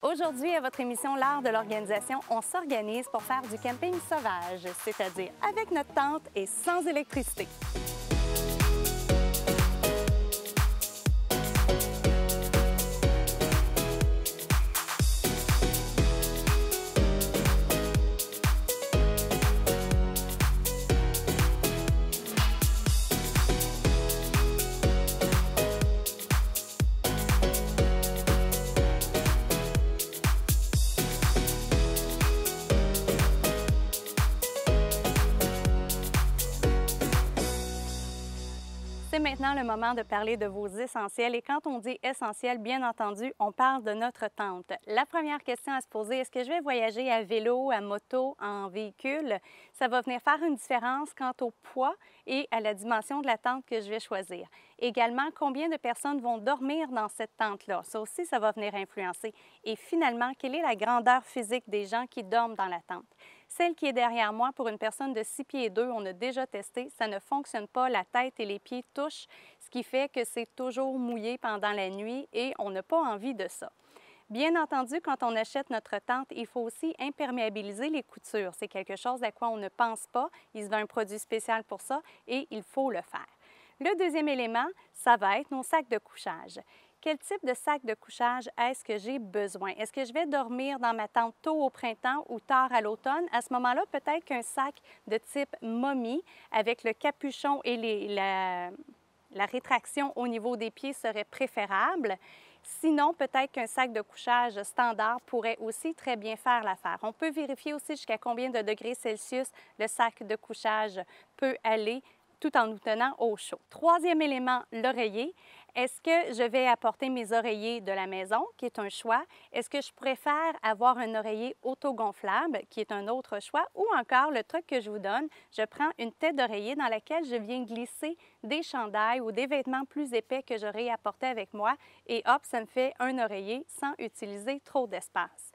Aujourd'hui, à votre émission L'art de l'organisation, on s'organise pour faire du camping sauvage, c'est-à-dire avec notre tente et sans électricité. C'est maintenant le moment de parler de vos essentiels et quand on dit essentiel, bien entendu, on parle de notre tente. La première question à se poser, est-ce que je vais voyager à vélo, à moto, en véhicule? Ça va venir faire une différence quant au poids et à la dimension de la tente que je vais choisir. Également, combien de personnes vont dormir dans cette tente-là? Ça aussi, ça va venir influencer. Et finalement, quelle est la grandeur physique des gens qui dorment dans la tente? Celle qui est derrière moi, pour une personne de 6 pieds 2, on a déjà testé, ça ne fonctionne pas, la tête et les pieds touchent, ce qui fait que c'est toujours mouillé pendant la nuit et on n'a pas envie de ça. Bien entendu, quand on achète notre tente, il faut aussi imperméabiliser les coutures. C'est quelque chose à quoi on ne pense pas. Il se vend un produit spécial pour ça et il faut le faire. Le deuxième élément, ça va être nos sacs de couchage. Quel type de sac de couchage est-ce que j'ai besoin? Est-ce que je vais dormir dans ma tente tôt au printemps ou tard à l'automne? À ce moment-là, peut-être qu'un sac de type momie avec le capuchon et la rétraction au niveau des pieds serait préférable. Sinon, peut-être qu'un sac de couchage standard pourrait aussi très bien faire l'affaire. On peut vérifier aussi jusqu'à combien de degrés Celsius le sac de couchage peut aller tout en nous tenant au chaud. Troisième élément, l'oreiller. Est-ce que je vais apporter mes oreillers de la maison, qui est un choix? Est-ce que je préfère avoir un oreiller autogonflable, qui est un autre choix? Ou encore, le truc que je vous donne, je prends une tête d'oreiller dans laquelle je viens glisser des chandails ou des vêtements plus épais que j'aurais apportés avec moi et hop, ça me fait un oreiller sans utiliser trop d'espace.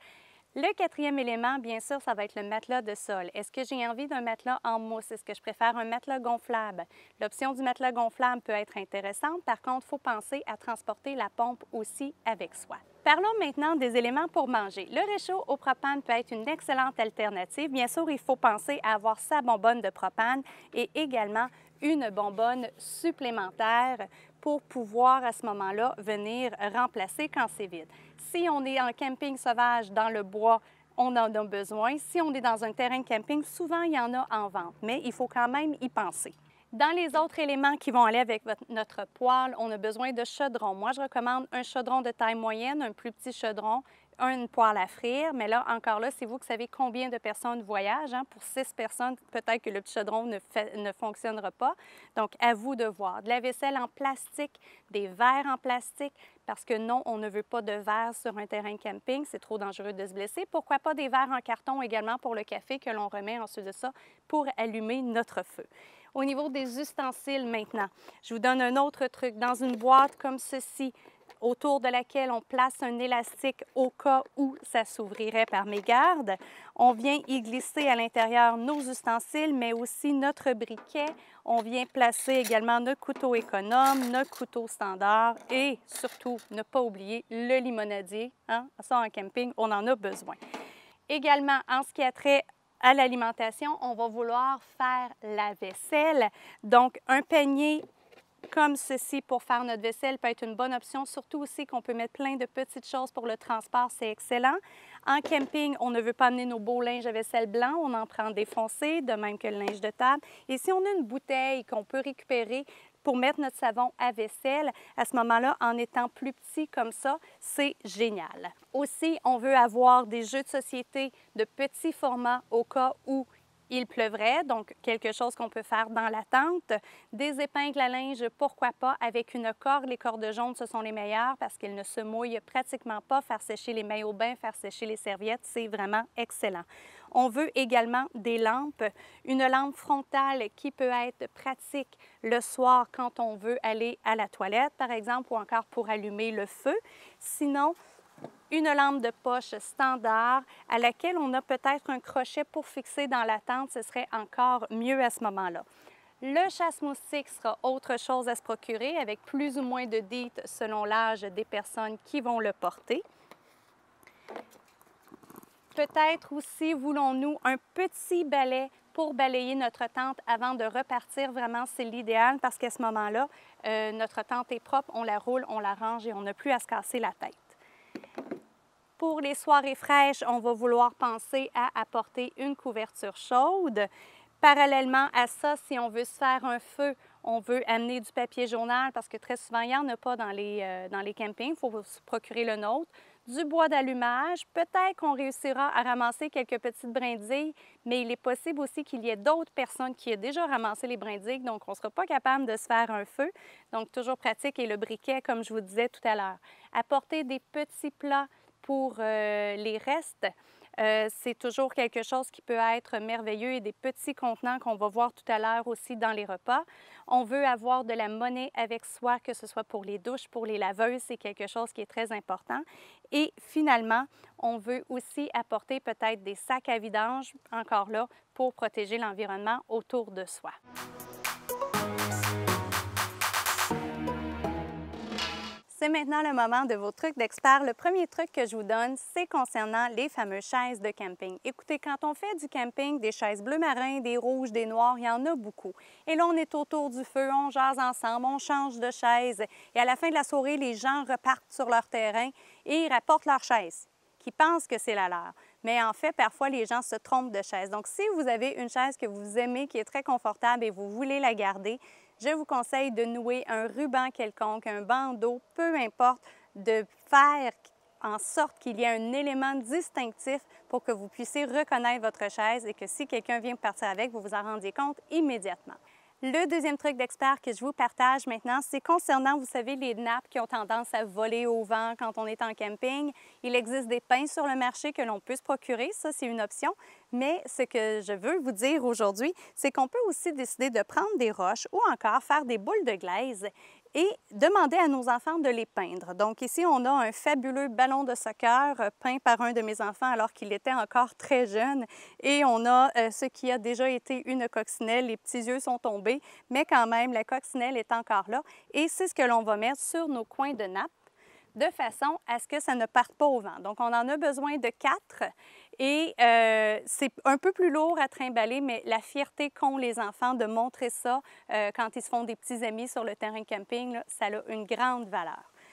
Le quatrième élément, bien sûr, ça va être le matelas de sol. Est-ce que j'ai envie d'un matelas en mousse? Est-ce que je préfère un matelas gonflable? L'option du matelas gonflable peut être intéressante. Par contre, il faut penser à transporter la pompe aussi avec soi. Parlons maintenant des éléments pour manger. Le réchaud au propane peut être une excellente alternative. Bien sûr, il faut penser à avoir sa bonbonne de propane et également une bonbonne supplémentaire pour pouvoir à ce moment-là venir remplacer quand c'est vide. Si on est en camping sauvage dans le bois, on en a besoin. Si on est dans un terrain de camping, souvent il y en a en vente, mais il faut quand même y penser. Dans les autres éléments qui vont aller avec notre poêle, on a besoin de chaudron. Moi, je recommande un chaudron de taille moyenne, un plus petit chaudron, une poêle à frire, mais là, encore là, c'est vous qui savez combien de personnes voyagent. Hein? Pour 6 personnes, peut-être que le petit chaudron ne fonctionnera pas. Donc, à vous de voir. De la vaisselle en plastique, des verres en plastique, parce que non, on ne veut pas de verre sur un terrain de camping, c'est trop dangereux de se blesser. Pourquoi pas des verres en carton également pour le café que l'on remet ensuite de ça pour allumer notre feu. Au niveau des ustensiles maintenant, je vous donne un autre truc. Dans une boîte comme ceci, autour de laquelle on place un élastique au cas où ça s'ouvrirait par mégarde. On vient y glisser à l'intérieur nos ustensiles, mais aussi notre briquet. On vient placer également notre couteau économe, notre couteau standard et surtout, ne pas oublier le limonadier. Hein? Ça, en camping, on en a besoin. Également, en ce qui a trait à l'alimentation, on va vouloir faire la vaisselle. Donc, un panier comme ceci pour faire notre vaisselle peut être une bonne option, surtout aussi qu'on peut mettre plein de petites choses pour le transport, c'est excellent. En camping, on ne veut pas amener nos beaux linges à vaisselle blanc, on en prend défoncé, de même que le linge de table. Et si on a une bouteille qu'on peut récupérer pour mettre notre savon à vaisselle, à ce moment-là, en étant plus petit comme ça, c'est génial. Aussi, on veut avoir des jeux de société de petit format au cas où il pleuvrait, donc quelque chose qu'on peut faire dans la tente. Des épingles à linge, pourquoi pas, avec une corde. Les cordes jaunes, ce sont les meilleures parce qu'elles ne se mouillent pratiquement pas. Faire sécher les maillots de bain, faire sécher les serviettes, c'est vraiment excellent. On veut également des lampes. Une lampe frontale qui peut être pratique le soir quand on veut aller à la toilette, par exemple, ou encore pour allumer le feu. Sinon, une lampe de poche standard à laquelle on a peut-être un crochet pour fixer dans la tente, ce serait encore mieux à ce moment-là. Le chasse-moustique sera autre chose à se procurer avec plus ou moins de DEET selon l'âge des personnes qui vont le porter. Peut-être aussi voulons-nous un petit balai pour balayer notre tente avant de repartir. Vraiment, c'est l'idéal parce qu'à ce moment-là, notre tente est propre, on la roule, on la range et on n'a plus à se casser la tête. Pour les soirées fraîches, on va vouloir penser à apporter une couverture chaude. Parallèlement à ça, si on veut se faire un feu, on veut amener du papier journal parce que très souvent, il n'y en a pas dans les campings. Il faut se procurer le nôtre. Du bois d'allumage. Peut-être qu'on réussira à ramasser quelques petites brindilles, mais il est possible aussi qu'il y ait d'autres personnes qui aient déjà ramassé les brindilles, donc on ne sera pas capable de se faire un feu. Donc, toujours pratique. Et le briquet, comme je vous disais tout à l'heure. Apporter des petits plats pour les restes. C'est toujours quelque chose qui peut être merveilleux et des petits contenants qu'on va voir tout à l'heure aussi dans les repas. On veut avoir de la monnaie avec soi, que ce soit pour les douches, pour les laveuses, c'est quelque chose qui est très important. Et finalement, on veut aussi apporter peut-être des sacs à vidange, encore là, pour protéger l'environnement autour de soi. C'est maintenant le moment de vos trucs d'expert. Le premier truc que je vous donne, c'est concernant les fameuses chaises de camping. Écoutez, quand on fait du camping, des chaises bleu marin, des rouges, des noirs, il y en a beaucoup. Et là, on est autour du feu, on jase ensemble, on change de chaise. Et à la fin de la soirée, les gens repartent sur leur terrain et ils rapportent leur chaise, qui pensent que c'est la leur. Mais en fait, parfois, les gens se trompent de chaise. Donc, si vous avez une chaise que vous aimez, qui est très confortable et vous voulez la garder, je vous conseille de nouer un ruban quelconque, un bandeau, peu importe, de faire en sorte qu'il y ait un élément distinctif pour que vous puissiez reconnaître votre chaise et que si quelqu'un vient partir avec, vous vous en rendiez compte immédiatement. Le deuxième truc d'expert que je vous partage maintenant, c'est concernant, vous savez, les nappes qui ont tendance à voler au vent quand on est en camping. Il existe des pinces sur le marché que l'on peut se procurer, ça c'est une option. Mais ce que je veux vous dire aujourd'hui, c'est qu'on peut aussi décider de prendre des roches ou encore faire des boules de glaise et demander à nos enfants de les peindre. Donc ici, on a un fabuleux ballon de soccer peint par un de mes enfants alors qu'il était encore très jeune. Et on a ce qui a déjà été une coccinelle. Les petits yeux sont tombés, mais quand même, la coccinelle est encore là. Et c'est ce que l'on va mettre sur nos coins de nappe de façon à ce que ça ne parte pas au vent. Donc, on en a besoin de 4 et c'est un peu plus lourd à trimballer, mais la fierté qu'ont les enfants de montrer ça quand ils se font des petits amis sur le terrain de camping, là, ça a une grande valeur.